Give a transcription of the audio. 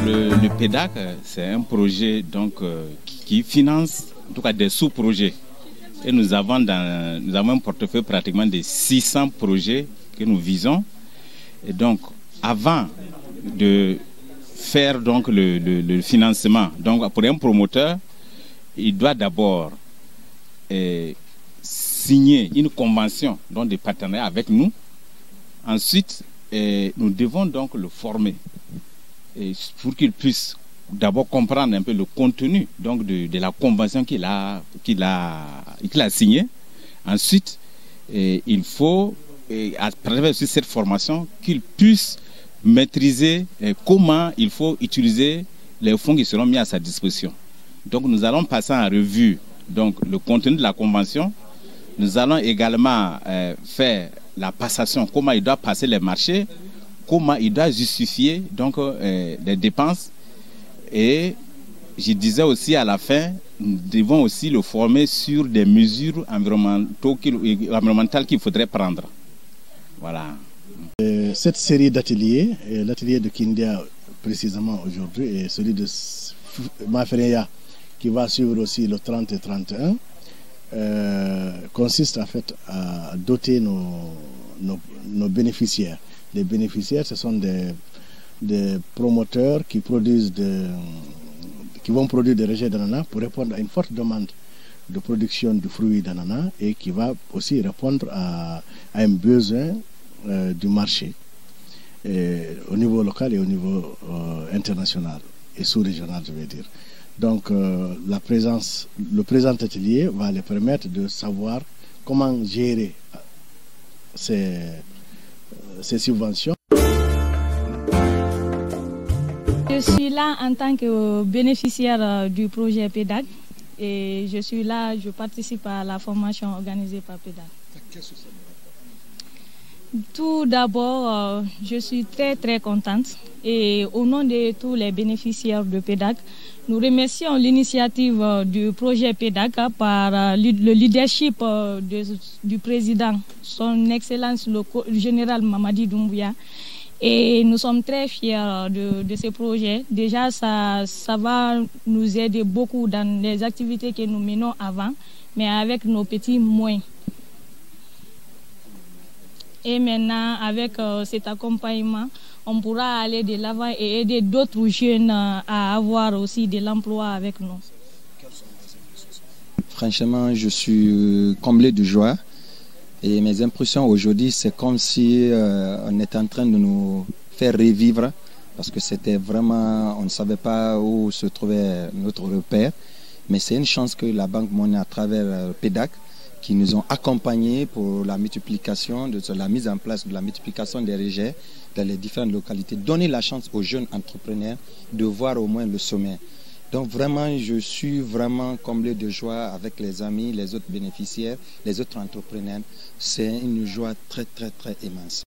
Le PEDAC, c'est un projet donc, qui finance en tout cas des sous-projets. Et nous avons un portefeuille pratiquement de 600 projets que nous visons. Et donc, avant de faire donc, le financement, donc, pour un promoteur, il doit d'abord signer une convention donc, de partenariat avec nous. Ensuite, nous devons donc le former pour qu'il puisse d'abord comprendre un peu le contenu donc, de la convention qu'il a signée. Ensuite, il faut, à travers cette formation, qu'il puisse maîtriser comment il faut utiliser les fonds qui seront mis à sa disposition. Donc nous allons passer en revue donc, le contenu de la convention. Nous allons également faire la passation, comment il doit passer les marchés, comment il doit justifier donc, les dépenses. Et je disais aussi à la fin, nous devons aussi le former sur des mesures environnementales qu'il faudrait prendre. Voilà. Cette série d'ateliers, l'atelier de Kindia précisément aujourd'hui et celui de Mafreya qui va suivre aussi le 30 et 31, consiste en fait à doter nos bénéficiaires. Les bénéficiaires, ce sont des promoteurs qui vont produire des rejets d'ananas pour répondre à une forte demande de production de fruits d'ananas et qui va aussi répondre à un besoin du marché au niveau local et au niveau international et sous-régional, je vais dire. Donc le présent atelier va les permettre de savoir comment gérer ces subventions. Je suis là en tant que bénéficiaire du projet PEDAC et je participe à la formation organisée par PEDAC. Tout d'abord, je suis très contente et au nom de tous les bénéficiaires de PEDAC, nous remercions l'initiative du projet PEDAC par le leadership du président, son Excellence le général Mamadi Doumbouya. Et nous sommes très fiers de ce projet. Déjà, ça va nous aider beaucoup dans les activités que nous menons avant, mais avec nos petits moyens. Et maintenant, avec cet accompagnement, on pourra aller de l'avant et aider d'autres jeunes à avoir aussi de l'emploi avec nous. Franchement, je suis comblé de joie. Et mes impressions aujourd'hui, c'est comme si on était en train de nous faire revivre, parce que c'était vraiment, on ne savait pas où se trouvait notre repère. Mais c'est une chance que la Banque mondiale, à travers PEDAC, qui nous ont accompagnés pour la multiplication, la mise en place de la multiplication des rejets dans les différentes localités, donner la chance aux jeunes entrepreneurs de voir au moins le sommet. Donc vraiment, je suis vraiment comblé de joie avec les amis, les autres bénéficiaires, les autres entrepreneurs. C'est une joie très immense.